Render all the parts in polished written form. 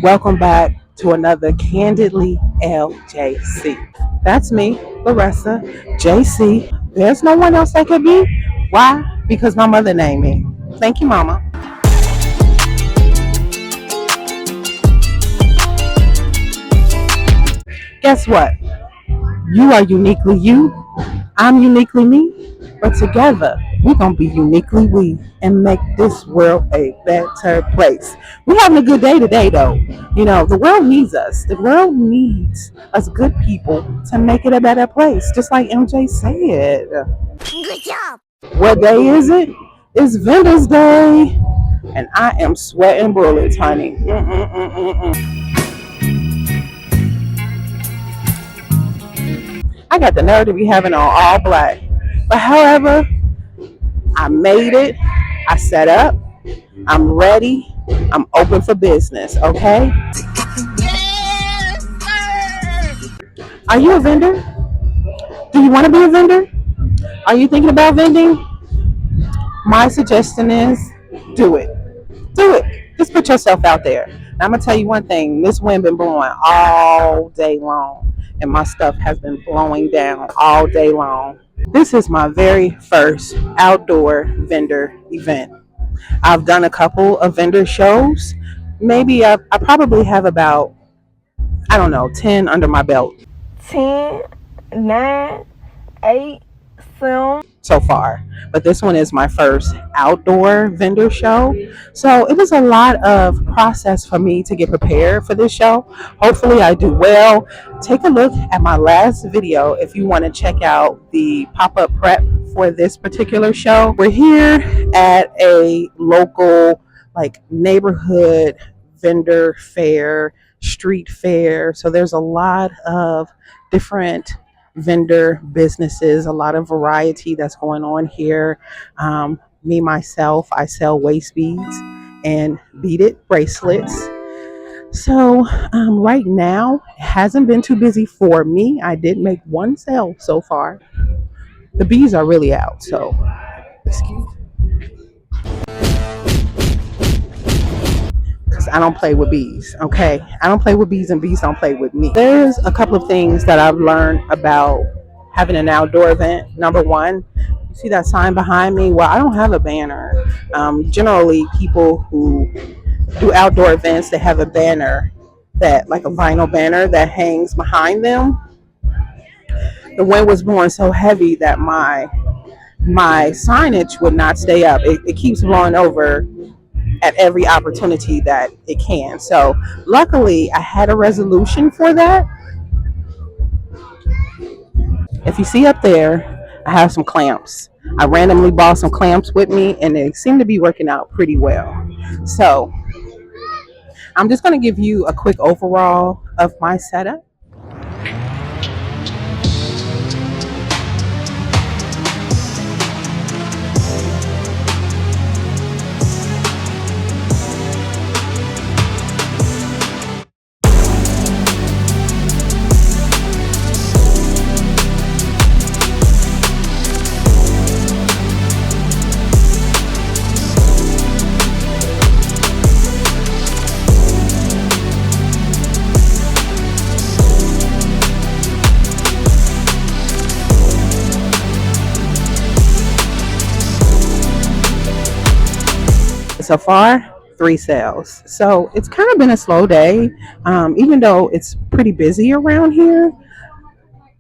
Welcome back to another Candidly LJC. That's me, Larissa, JC. There's no one else that could be. Why? Because my mother named me. Thank you, Mama. Guess what? You are uniquely you. I'm uniquely me. But together, we're going to be uniquely we and make this world a better place. We're having a good day today, though. You know, the world needs us. The world needs us good people to make it a better place, just like MJ said. Good job. What day is it? It's Vendors Day. And I am sweating bullets, honey. I got the nerve to be having on all black. But however, I made it. I set up. I'm ready. I'm open for business, okay? Yes, sir. Are you a vendor? Do you want to be a vendor? Are you thinking about vending? My suggestion is do it. Do it. Just put yourself out there. And I'm going to tell you one thing. This wind been blowing all day long. And my stuff has been blowing down all day long. This is my very first outdoor vendor event. I've done a couple of vendor shows. Maybe I probably have about, I don't know, 10 under my belt. 10, 9, 8, 7. So far. But this one is my first outdoor vendor show. So it was a lot of process for me to get prepared for this show. Hopefully I do well. Take a look at my last video if you want to check out the pop-up prep for this particular show. We're here at a local neighborhood vendor fair, street fair. So there's a lot of different vendor businesses, a lot of variety that's going on here. Me myself, I sell waist beads and beaded bracelets. So right now it hasn't been too busy for me. I did make one sale so far. The bees are really out, so excuse me. I don't play with bees, okay? I don't play with bees and bees don't play with me. There's a couple of things that I've learned about having an outdoor event. Number one, you see that sign behind me? Well, I don't have a banner. Generally, people who do outdoor events, they have a banner, that like a vinyl banner that hangs behind them. The wind was blowing so heavy that my signage would not stay up. It keeps blowing over at every opportunity that it can. So luckily I had a resolution for that. If you see up there, I have some clamps. I randomly bought some clamps with me and they seem to be working out pretty well. So I'm just going to give you a quick overall of my setup. So far, 3 sales. So it's kind of been a slow day. Even though it's pretty busy around here,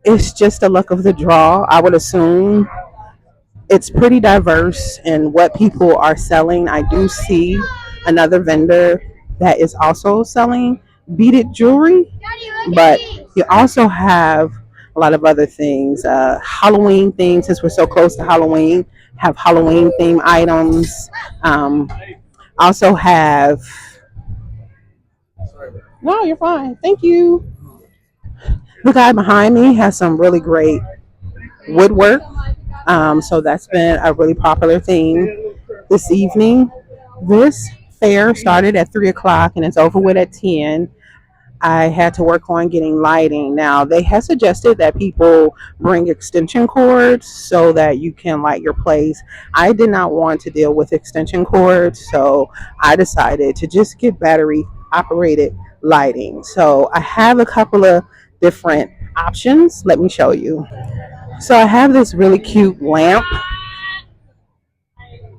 it's just the luck of the draw. I would assume it's pretty diverse in what people are selling. I do see another vendor that is also selling beaded jewelry, but you also have a lot of other things, Halloween things, since we're so close to Halloween, have Halloween theme items. Also have, no, you're fine. Thank you. The guy behind me has some really great woodwork. So that's been a really popular theme this evening. This fair started at 3 o'clock and it's over with at 10. I had to work on getting lighting. Now, they had suggested that people bring extension cords so that you can light your place. I did not want to deal with extension cords, so I decided to just get battery operated lighting. So I have a couple of different options. Let me show you. So I have this really cute lamp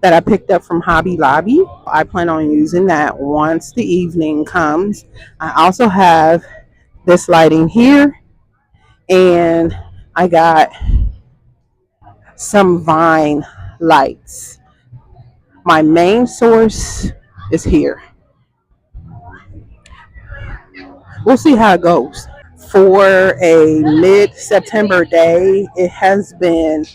that I picked up from Hobby Lobby. I plan on using that once the evening comes. I also have this lighting here, and I got some vine lights. My main source is here. We'll see how it goes. For a mid-September day, it has been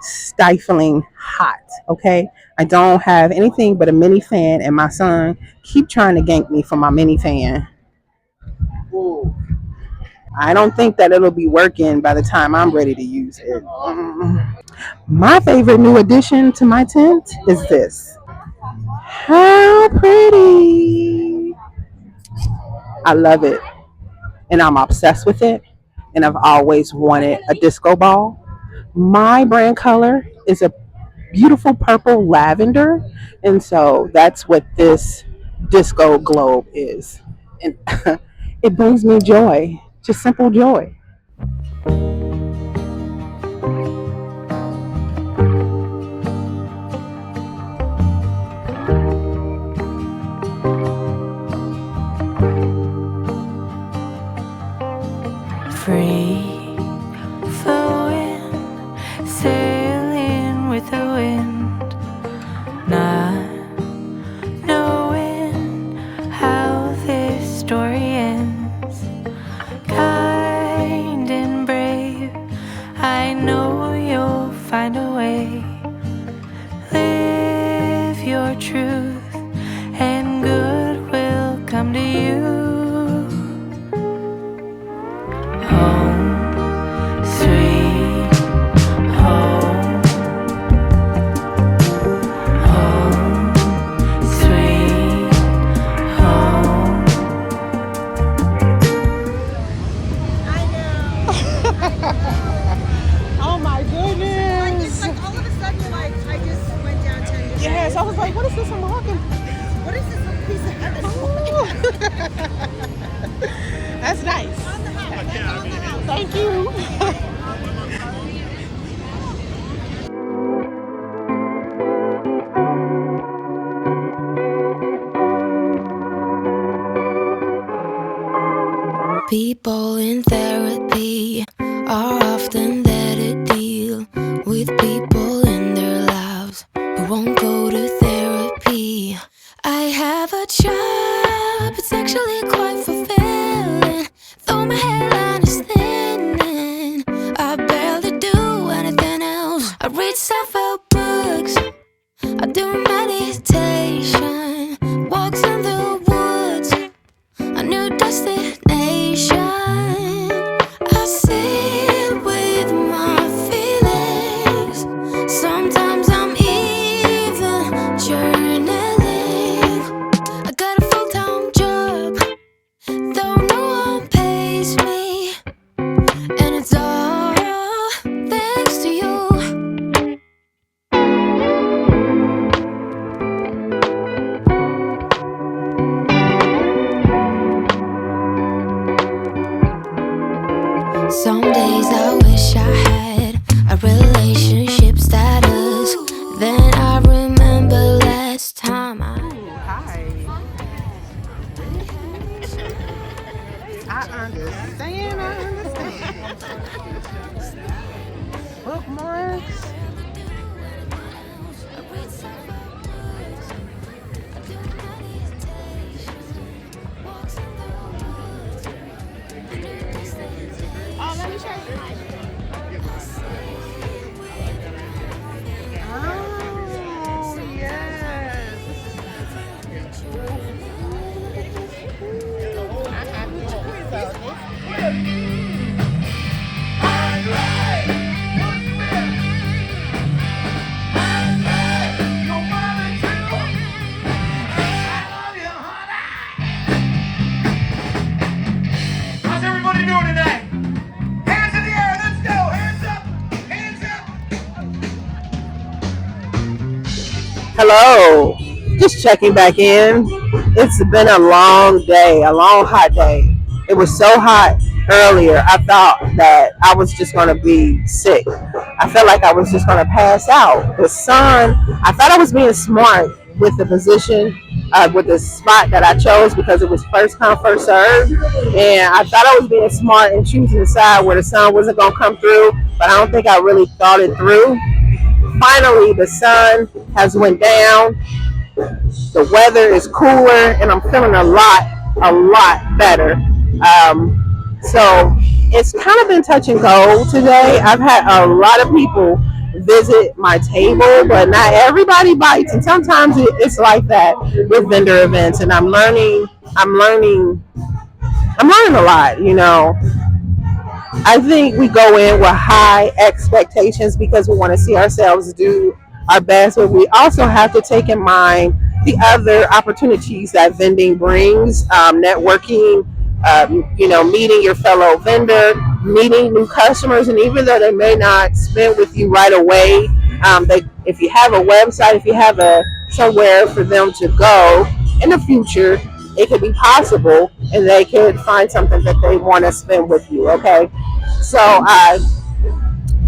stifling hot. Okay, I don't have anything but a mini fan, and my son keep trying to gank me for my mini fan. I don't think that it'll be working by the time I'm ready to use it. My favorite new addition to my tent is this. How pretty! I love it, and I'm obsessed with it, and I've always wanted a disco ball. My brand color is a beautiful purple lavender, and so that's what this disco globe is. And it brings me joy, just simple joy. Free flowing, sailing with the wind, not knowing how this story ends. Kind and brave, I know you'll find a way. Live your truth, and good will come to you. Oh my goodness. It's like all of a sudden, like, I just went down 10 degrees. Yes, I was like, what is this I'm walking? What is this little piece of heaven? That's nice. On the house. That's on the house. Thank you. People in therapy are often there to deal with people in their lives who won't go to therapy. I have a job, it's actually quite fulfilling, though my hairline is thinning. I barely do anything else. I read self-help books, I do meditation, walks in the woods, a new destination. I sit with my feelings. Sometimes I'm even journaling. I got a full-time job, though no one pays me, and it's all thanks to you. Some days I wish I had a relationship status. Then I remember last time Hi. I understand. Bookmarks. Oh, let me show you. Oh, yes. I have the choice of How's everybody doing today? Hands in the air, let's go! Hands up! Hands up! Hello. Just checking back in. It's been a long day, a long hot day. It was so hot earlier, I thought that I was just going to be sick. I felt like I was just going to pass out. The sun, I thought I was being smart with the position, with the spot that I chose because it was first come, first serve. And I thought I was being smart and choosing the side where the sun wasn't going to come through, but I don't think I really thought it through. Finally, the sun has went down. The weather is cooler, and I'm feeling a lot better. So it's kind of been touch and go today. I've had a lot of people visit my table, but not everybody bites, and sometimes it's like that with vendor events. And I'm learning a lot. I think we go in with high expectations because we want to see ourselves do our best, but we also have to take in mind the other opportunities that vending brings, networking, meeting your fellow vendor, meeting new customers, and even though they may not spend with you right away, if you have a website, if you have somewhere for them to go in the future, it could be possible, and they could find something that they want to spend with you. Okay, so I've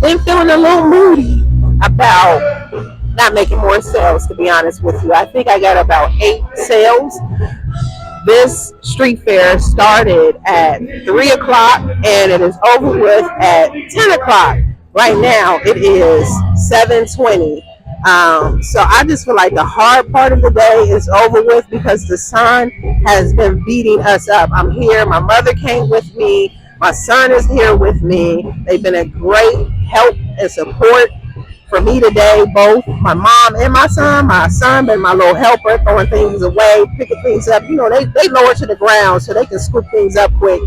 been feeling a little moody about not making more sales. To be honest with you, I think I got about 8 sales. This street fair started at 3 o'clock and it is over with at 10 o'clock. Right now it is 7:20. So I just feel like the hard part of the day is over with because the sun has been beating us up. I'm here. My mother came with me. My son is here with me. They've been a great help and support for me today, both my mom and my son. My son been my little helper, throwing things away, picking things up. They lower to the ground so they can scoop things up quick.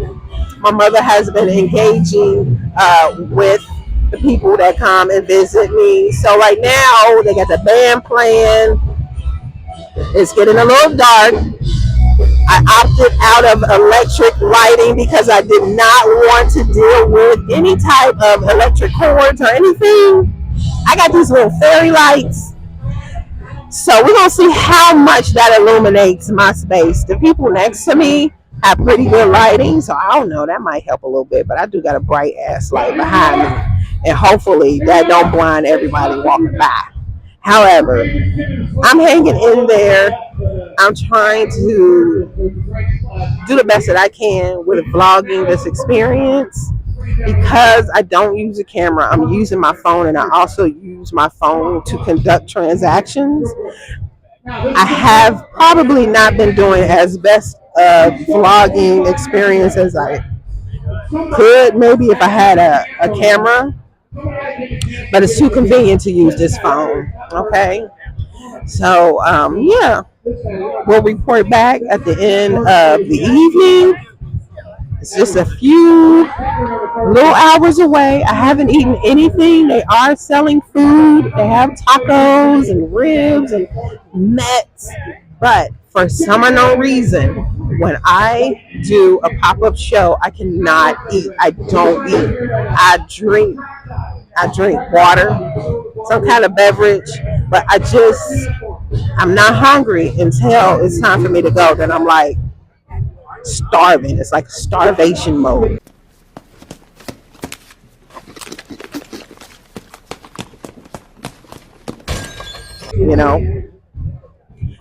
My mother has been engaging with the people that come and visit me. So right now they got the band playing. It's getting a little dark. I opted out of electric lighting because I did not want to deal with any type of electric cords or anything. I got these little fairy lights. So we're going to see how much that illuminates my space. The people next to me have pretty good lighting, so I don't know. That might help a little bit, but I do got a bright ass light behind me. And hopefully that don't blind everybody walking by. However, I'm hanging in there. I'm trying to do the best that I can with vlogging this experience. Because I don't use a camera, I'm using my phone, and I also use my phone to conduct transactions. I have probably not been doing as best a vlogging experience as I could maybe if I had a camera, but it's too convenient to use this phone. Okay, so yeah, we'll report back at the end of the evening. It's just a few little hours away. I haven't eaten anything. They are selling food. They have tacos and ribs and mets. But for some unknown reason, when I do a pop-up show, I cannot eat. I don't eat. I drink water, some kind of beverage, but I'm not hungry until it's time for me to go. Then I'm like starving. It's like starvation mode.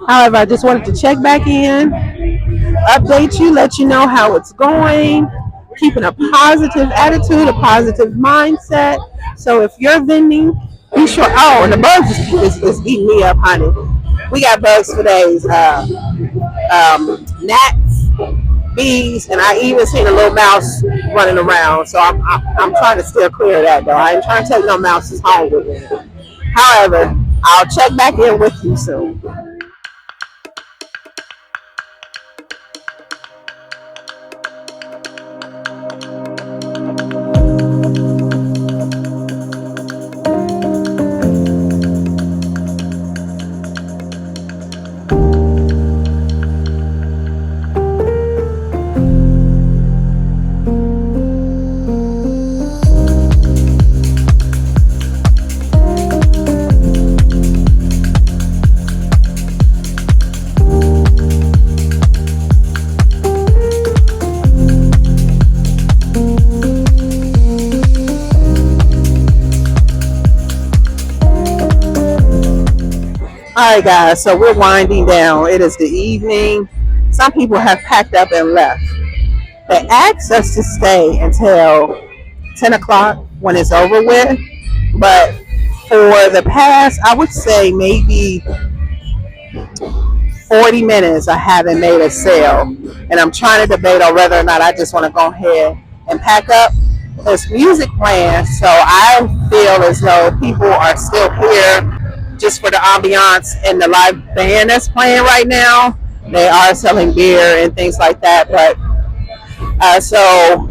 However, I just wanted to check back in, update you, let you know how it's going, keeping a positive attitude, a positive mindset. So if you're vending, be sure. Oh, and the bugs is eating me up, honey. We got bugs for days. Gnats, bees, and I even seen a little mouse running around. So I'm trying to steer clear of that, though. I ain't trying to take no mouses home with me. However, I'll check back in with you soon. All right, guys, so we're winding down. It is the evening. Some people have packed up and left. They asked us to stay until 10 o'clock when it's over with. But for the past, I would say maybe 40 minutes, I haven't made a sale. And I'm trying to debate on whether or not I just want to go ahead and pack up. There's music playing, so I feel as though people are still here just for the ambiance and the live band that's playing right now. They are selling beer and things like that. But so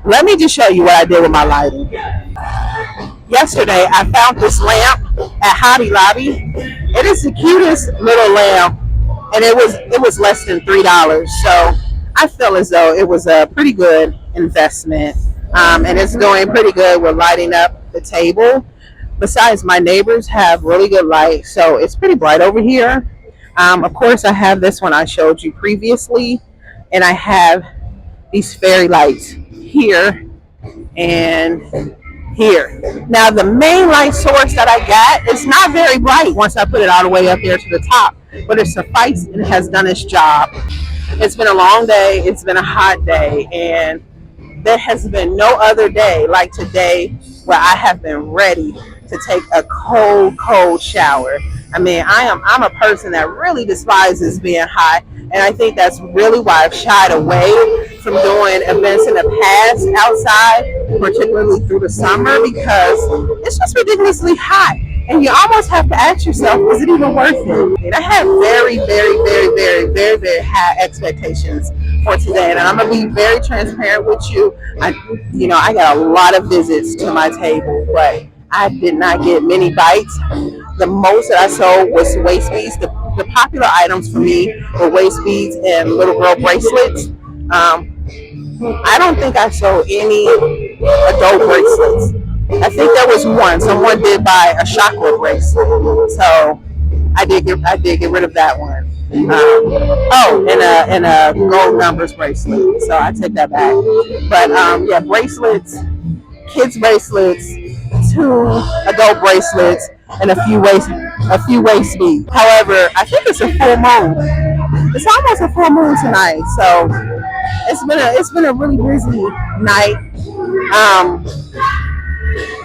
let me just show you what I did with my lighting. Yesterday, I found this lamp at Hobby Lobby. It is the cutest little lamp, and it was less than $3. So I feel as though it was a pretty good investment, and it's doing pretty good with lighting up the table. Besides, my neighbors have really good light, so it's pretty bright over here. Of course, I have this one I showed you previously, and I have these fairy lights here and here. Now, the main light source that I got is not very bright once I put it all the way up there to the top, but it suffices and it has done its job. It's been a long day, it's been a hot day, and there has been no other day like today where I have been ready to take a cold shower. I mean, I'm a person that really despises being hot, and I think that's really why I've shied away from doing events in the past outside, particularly through the summer, because it's just ridiculously hot. And you almost have to ask yourself, is it even worth it? And I have very high expectations for today. And I'm going to be very transparent with you. I got a lot of visits to my table, but I did not get many bites. The most that I sold was waist beads. The popular items for me were waist beads and little girl bracelets. I don't think I sold any adult bracelets. I think there was one. Someone did buy a chakra bracelet, so I did get rid of that one. And a gold numbers bracelet. So I take that back. But yeah, bracelets, kids bracelets, 2 adult bracelets, and a few waist beads. However, I think it's a full moon. It's almost a full moon tonight, so it's been a really busy night.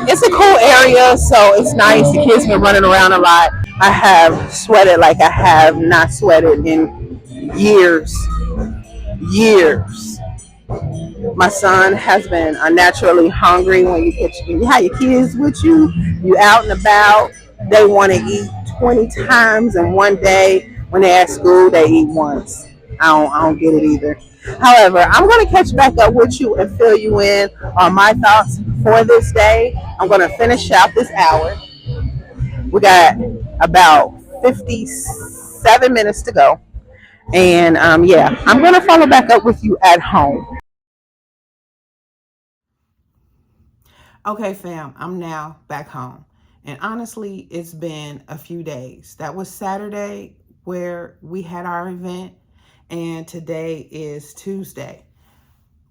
It's a cool area, so it's nice. The kids been running around a lot. I have sweated like I have not sweated in years. Years. My son has been unnaturally hungry when you have your kids with you. You out and about. They want to eat 20 times in one day. When they're at school, they eat once. I don't get it either. However, I'm going to catch back up with you and fill you in on my thoughts for this day. I'm going to finish out this hour. We got about 57 minutes to go. And yeah, I'm going to follow back up with you at home. Okay, fam, I'm now back home. And honestly, it's been a few days. That was Saturday where we had our event, and today is Tuesday.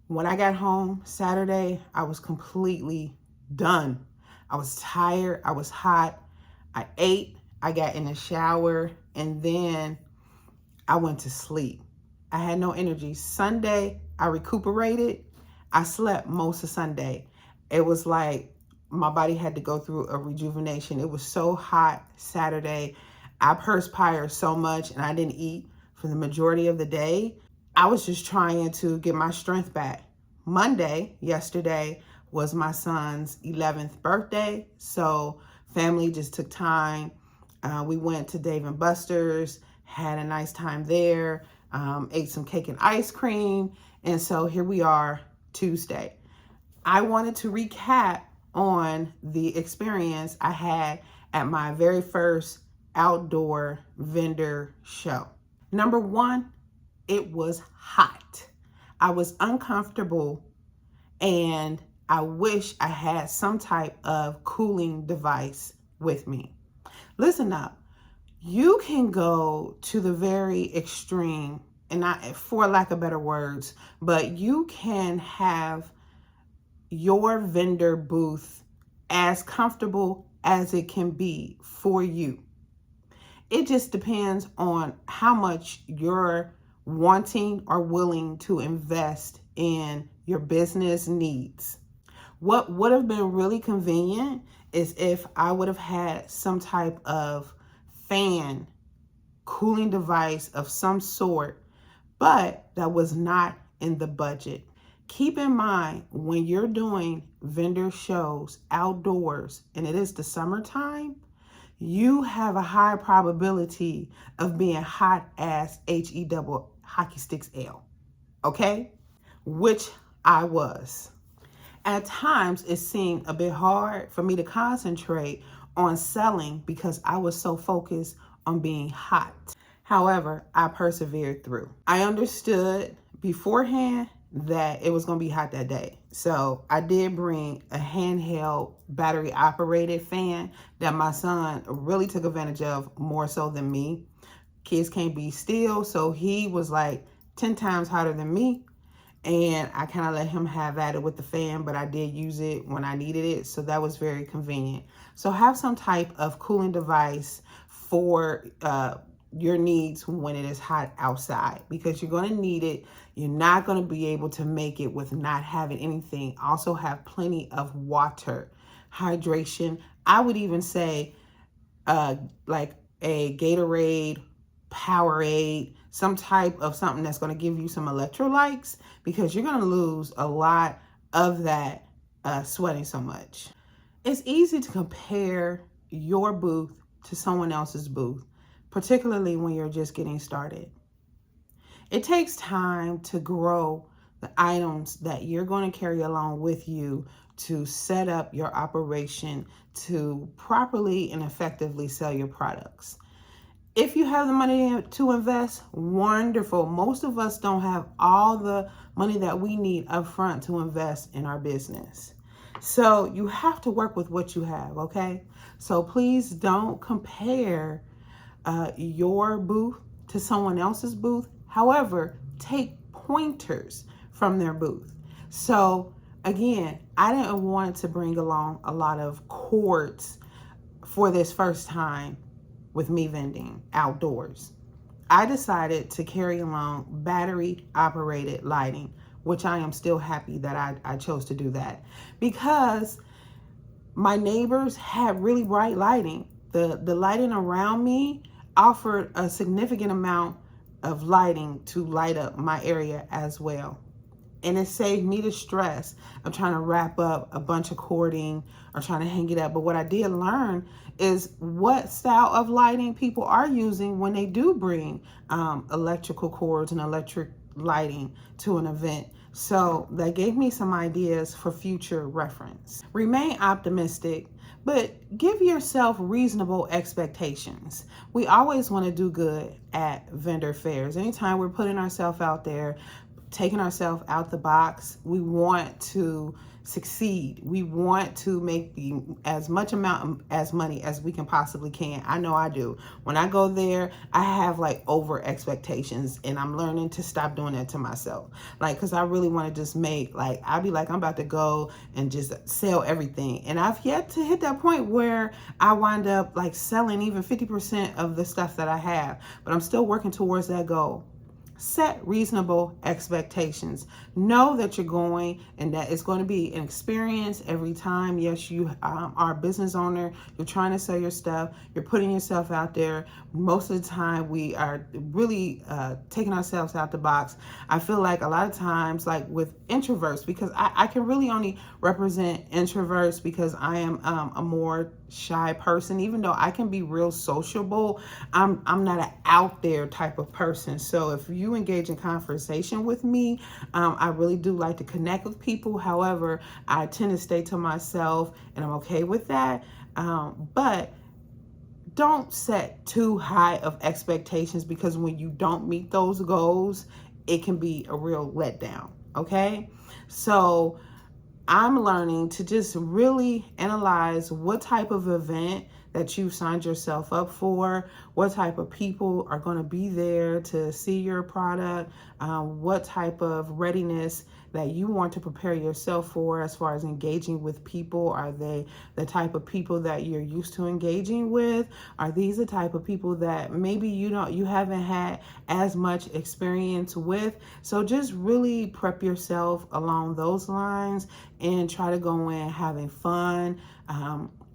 When I got home Saturday, I was completely done. I was tired. I was hot. I ate. I got in the shower, and then I went to sleep. I had no energy. Sunday, I recuperated. I slept most of Sunday. It was like my body had to go through a rejuvenation. It was so hot Saturday. I perspired so much, and I didn't eat for the majority of the day. I was just trying to get my strength back. Monday, yesterday, was my son's 11th birthday. So family just took time. We went to Dave & Buster's, had a nice time there, ate some cake and ice cream. And so here we are, Tuesday. I wanted to recap on the experience I had at my very first outdoor vendor show. Number one, it was hot. I was uncomfortable, and I wish I had some type of cooling device with me. Listen up. You can go to the very extreme, and not for lack of better words, but you can have your vendor booth as comfortable as it can be for you. It just depends on how much you're wanting or willing to invest in your business needs. What would have been really convenient is if I would have had some type of fan cooling device of some sort, but that was not in the budget. Keep in mind when you're doing vendor shows outdoors and it is the summertime, you have a high probability of being hot as HE double hockey sticks L, okay? Which I was. At times, it seemed a bit hard for me to concentrate on selling because I was so focused on being hot. However, I persevered through. I understood beforehand that it was going to be hot that day. So I did bring a handheld battery operated fan that my son really took advantage of more so than me. Kids can't be still, so he was like 10 times hotter than me. And I kind of let him have at it with the fan, but I did use it when I needed it. So that was very convenient. So have some type of cooling device for your needs when it is hot outside, because you're going to need it. You're not going to be able to make it with not having anything. Also have plenty of water, hydration. I would even say like a Gatorade, Powerade, some type of something that's going to give you some electrolytes, because you're going to lose a lot of that sweating so much. It's easy to compare your booth to someone else's booth, particularly when you're just getting started. It takes time to grow the items that you're going to carry along with you to set up your operation to properly and effectively sell your products. If you have the money to invest, wonderful. Most of us don't have all the money that we need up front to invest in our business. So you have to work with what you have, okay? So please don't compare your booth to someone else's booth. However, take pointers from their booth. So again, I didn't want to bring along a lot of cords for this first time with me vending outdoors. I decided to carry along battery operated lighting, which I am still happy that I chose to do that, because my neighbors had really bright lighting. The lighting around me offered a significant amount of lighting to light up my area as well. And it saved me the stress of trying to wrap up a bunch of cording or trying to hang it up. But what I did learn is what style of lighting people are using when they do bring electrical cords and electric lighting to an event. So that gave me some ideas for future reference. Remain optimistic, but give yourself reasonable expectations. We always want to do good at vendor fairs. Anytime we're putting ourselves out there, taking ourselves out the box, we want to succeed. We want to make as much amount as money as we can possibly can. I know I do. When I go there, I have like over expectations, and I'm learning to stop doing that to myself. Like, cause I really want to just make, like, I'll be like, I'm about to go and just sell everything. And I've yet to hit that point where I wind up like selling even 50% of the stuff that I have, but I'm still working towards that goal. Set reasonable expectations. Know that you're going and that it's going to be an experience every time. Yes, you are a business owner. You're trying to sell your stuff. You're putting yourself out there. Most of the time, we are really taking ourselves out the box. I feel like a lot of times, like with introverts, because I can really only represent introverts because I am a more shy person. Even though I can be real sociable, I'm not an out there type of person. So if you engage in conversation with me, I really do like to connect with people. However, I tend to stay to myself, and I'm okay with that. But don't set too high of expectations, because when you don't meet those goals, it can be a real letdown. Okay, so I'm learning to just really analyze what type of event that you've signed yourself up for, what type of people are going to be there to see your product, what type of readiness that you want to prepare yourself for as far as engaging with people. Are they the type of people that you're used to engaging with? Are these the type of people that maybe you haven't had as much experience with? So just really prep yourself along those lines and try to go in having fun.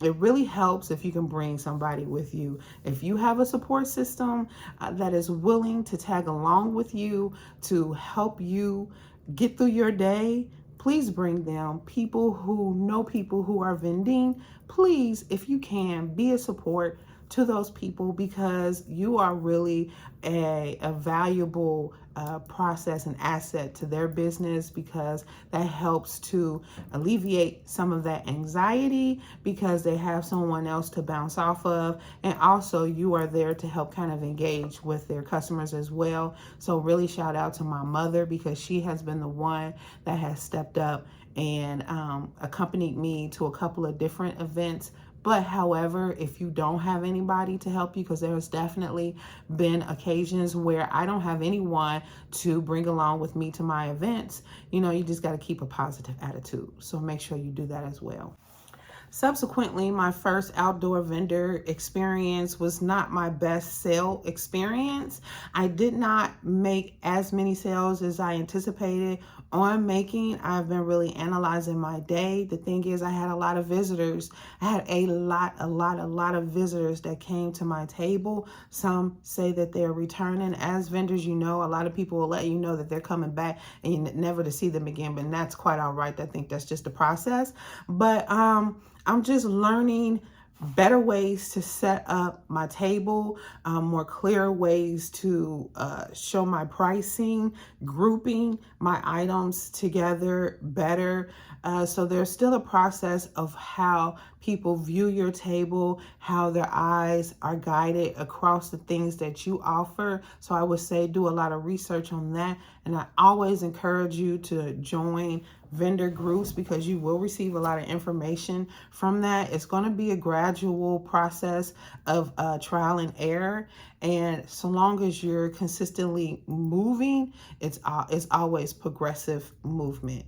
It really helps if you can bring somebody with you. If you have a support system that is willing to tag along with you to help you get through your day, please bring them. People who know people who are vending, please, if you can, be a support to those people, because you are really a valuable process and asset to their business, because that helps to alleviate some of that anxiety because they have someone else to bounce off of, and also you are there to help kind of engage with their customers as well. So really shout out to my mother, because she has been the one that has stepped up and accompanied me to a couple of different events. But however, if you don't have anybody to help you, because there has definitely been occasions where I don't have anyone to bring along with me to my events, you just got to keep a positive attitude. So make sure you do that as well. Subsequently, my first outdoor vendor experience was not my best sale experience. I did not make as many sales as I anticipated on making. I've been really analyzing my day. The thing is, I had a lot of visitors. I had a lot of visitors that came to my table. Some say that they're returning. As vendors, a lot of people will let you know that they're coming back and you never to see them again, but that's quite all right. I think that's just the process. But I'm just learning better ways to set up my table, more clear ways to show my pricing, grouping my items together better. So there's still a process of how people view your table, how their eyes are guided across the things that you offer. So I would say do a lot of research on that. And I always encourage you to join vendor groups, because you will receive a lot of information from that. It's going to be a gradual process of trial and error, and so long as you're consistently moving, it's always progressive movement.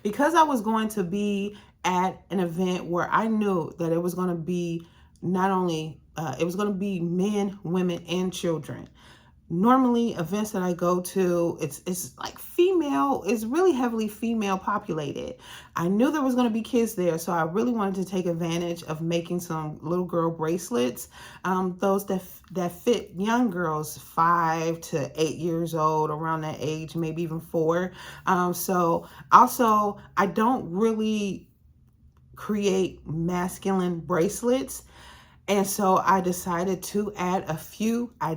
Because I was going to be at an event where I knew that it was going to be not only it was going to be men, women, and children. Normally, events that I go to, it's like female, it's really heavily female populated. I knew there was going to be kids there, so I really wanted to take advantage of making some little girl bracelets, those that fit young girls 5 to 8 years old, around that age, maybe even 4. So also, I don't really create masculine bracelets. And so I decided to add a few. I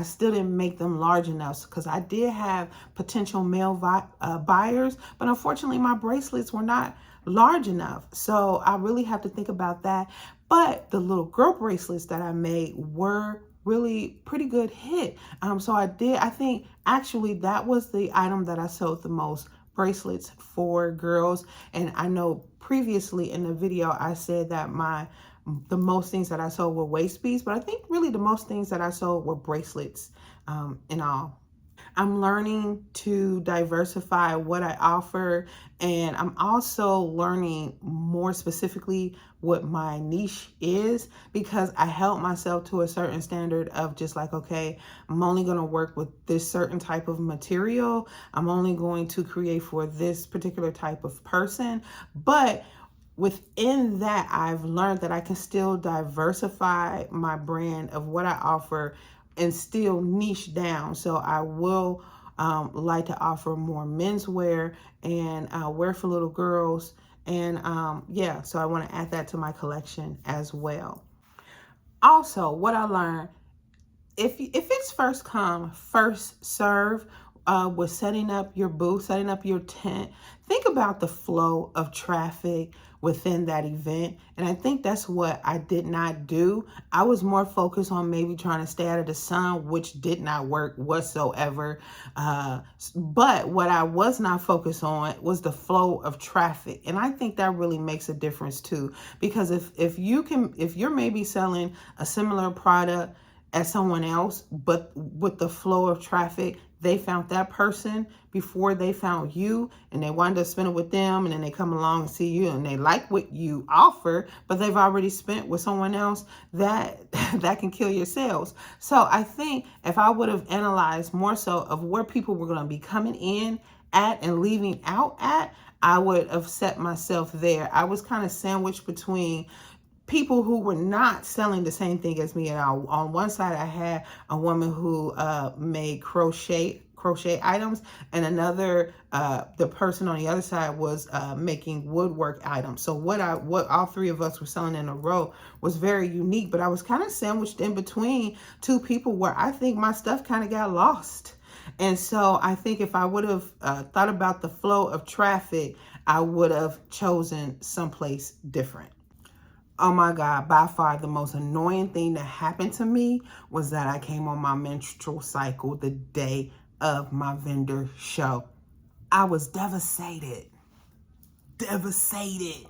still didn't make them large enough, because I did have potential male buyers, but unfortunately my bracelets were not large enough. So I really have to think about that. But the little girl bracelets that I made were really pretty good hit. So I think actually that was the item that I sold the most, bracelets for girls. And I know previously in the video I said that the most things that I sold were waist beads, but I think really the most things that I sold were bracelets in all. I'm learning to diversify what I offer, and I'm also learning more specifically what my niche is, because I held myself to a certain standard of just like, okay, I'm only going to work with this certain type of material. I'm only going to create for this particular type of person. But within that, I've learned that I can still diversify my brand of what I offer and still niche down. So I will like to offer more menswear and wear for little girls. And so I want to add that to my collection as well. Also, what I learned, if it's first come, first serve, with setting up your booth, setting up your tent, think about the flow of traffic within that event. And I think that's what I did not do. I was more focused on maybe trying to stay out of the sun, which did not work whatsoever. But what I was not focused on was the flow of traffic. And I think that really makes a difference too. Because if you're maybe selling a similar product as someone else, but with the flow of traffic, they found that person before they found you, and they wind up spending with them, and then they come along and see you and they like what you offer, but they've already spent with someone else, that can kill your sales. So I think if I would have analyzed more so of where people were going to be coming in at and leaving out at, I would have set myself there. I was kind of sandwiched between people who were not selling the same thing as me at all. On one side, I had a woman who made crochet items, and another, the person on the other side was making woodwork items. So what all three of us were selling in a row was very unique, but I was kind of sandwiched in between two people where I think my stuff kind of got lost. And so I think if I would have thought about the flow of traffic, I would have chosen someplace different. Oh my God, by far the most annoying thing that happened to me was that I came on my menstrual cycle the day of my vendor show. I was devastated. Devastated.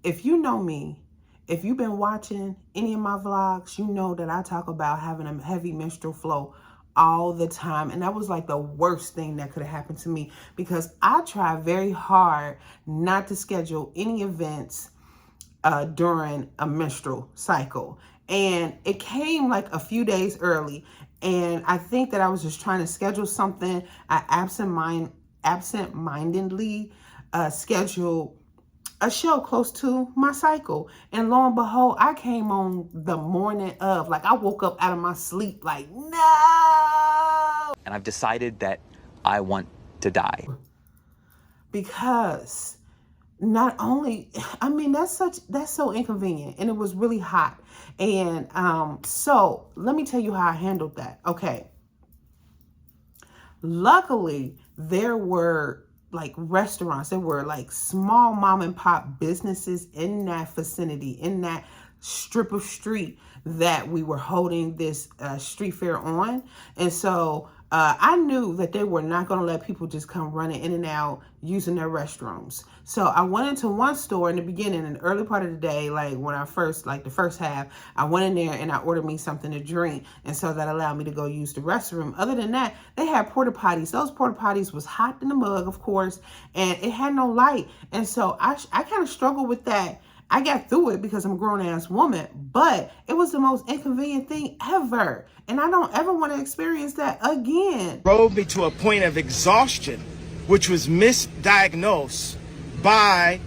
If you know me, if you've been watching any of my vlogs, you know that I talk about having a heavy menstrual flow all the time. And that was like the worst thing that could have happened to me, because I try very hard not to schedule any events during a menstrual cycle. And it came like a few days early. And I think that I was just trying to schedule something. I absent-mindedly scheduled a show close to my cycle. And lo and behold, I came on the morning of, like I woke up out of my sleep like, no! And I've decided that I want to die. Because not only, I mean, that's so inconvenient, and it was really hot. And so let me tell you how I handled that. Okay. Luckily, there were like restaurants, there were like small mom and pop businesses in that vicinity, in that strip of street that we were holding this street fair on. And so I knew that they were not going to let people just come running in and out using their restrooms. So I went into one store in the beginning, in the early part of the day, like when I first, like the first half, I went in there and I ordered me something to drink. And so that allowed me to go use the restroom. Other than that, they had porta potties. Those porta potties was hot in the mug, of course, and it had no light. And so I kind of struggled with that. I got through it because I'm a grown-ass woman, but it was the most inconvenient thing ever. And I don't ever want to experience that again. Drove me to a point of exhaustion, which was misdiagnosed by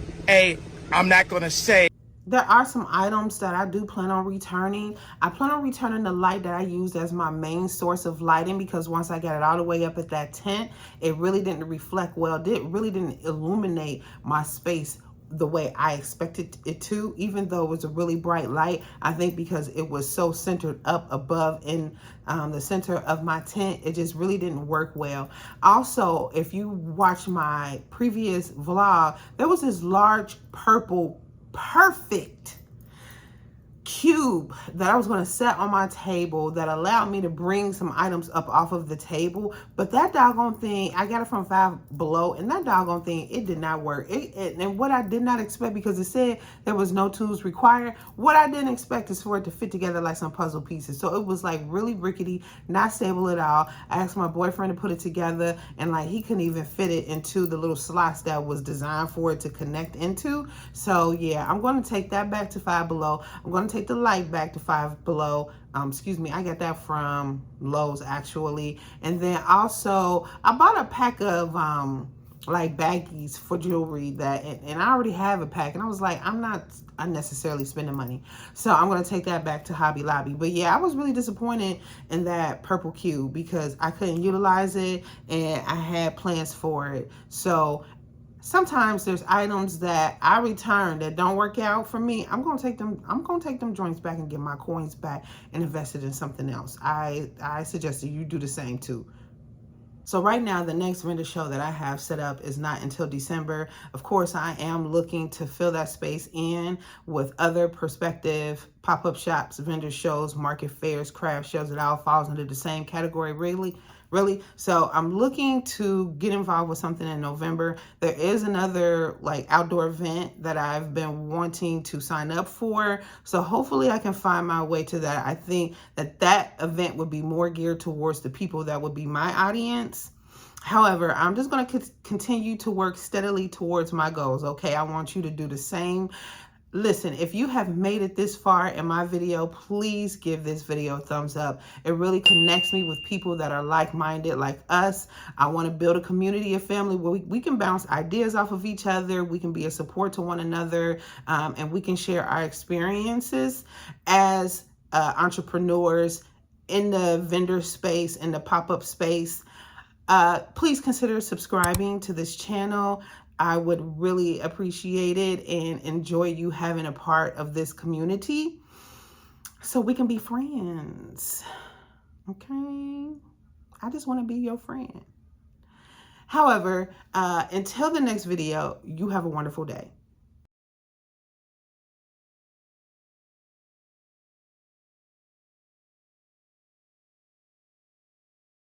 I'm not going to say. There are some items that I do plan on returning. I plan on returning the light that I used as my main source of lighting, because once I got it all the way up at that tent, it really didn't reflect well. It really didn't illuminate my space the way I expected it to, even though it was a really bright light. I think because it was so centered up above in the center of my tent, it just really didn't work well. Also, if you watch my previous vlog, there was this large purple perfect cube that I was going to set on my table that allowed me to bring some items up off of the table. But that doggone thing, I got it from Five Below, and that doggone thing, it did not work. And what I did not expect, because it said there was no tools required, what I didn't expect is for it to fit together like some puzzle pieces. So it was like really rickety, not stable at all. I asked my boyfriend to put it together, and like he couldn't even fit it into the little slots that was designed for it to connect into. So yeah, I'm going to take that back to Five Below. I'm going to take the light back to Five Below. Excuse me, I got that from Lowe's actually. And then also I bought a pack of like baggies for jewelry that, and I already have a pack, and I was like, I'm not unnecessarily spending money, so I'm going to take that back to Hobby Lobby. But yeah, I was really disappointed in that purple cube because I couldn't utilize it, and I had plans for it. So sometimes there's items that I return that don't work out for me. I'm gonna take them joints back and get my coins back and invest it in something else. I suggest that you do the same too. So right now, the next vendor show that I have set up is not until December. Of course, I am looking to fill that space in with other prospective pop-up shops, vendor shows, market fairs, craft shows. It all falls under the same category, really. So I'm looking to get involved with something in November. There is another like outdoor event that I've been wanting to sign up for. So hopefully I can find my way to that. I think that event would be more geared towards the people that would be my audience. However, I'm just going to continue to work steadily towards my goals. Okay, I want you to do the same. Listen, if you have made it this far in my video, please give this video a thumbs up. It really connects me with people that are like-minded like us. I want to build a community, a family where we can bounce ideas off of each other. We can be a support to one another, and we can share our experiences as entrepreneurs in the vendor space, in the pop-up space. Please consider subscribing to this channel. I would really appreciate it and enjoy you having a part of this community so we can be friends. Okay? I just want to be your friend. However, until the next video, you have a wonderful day.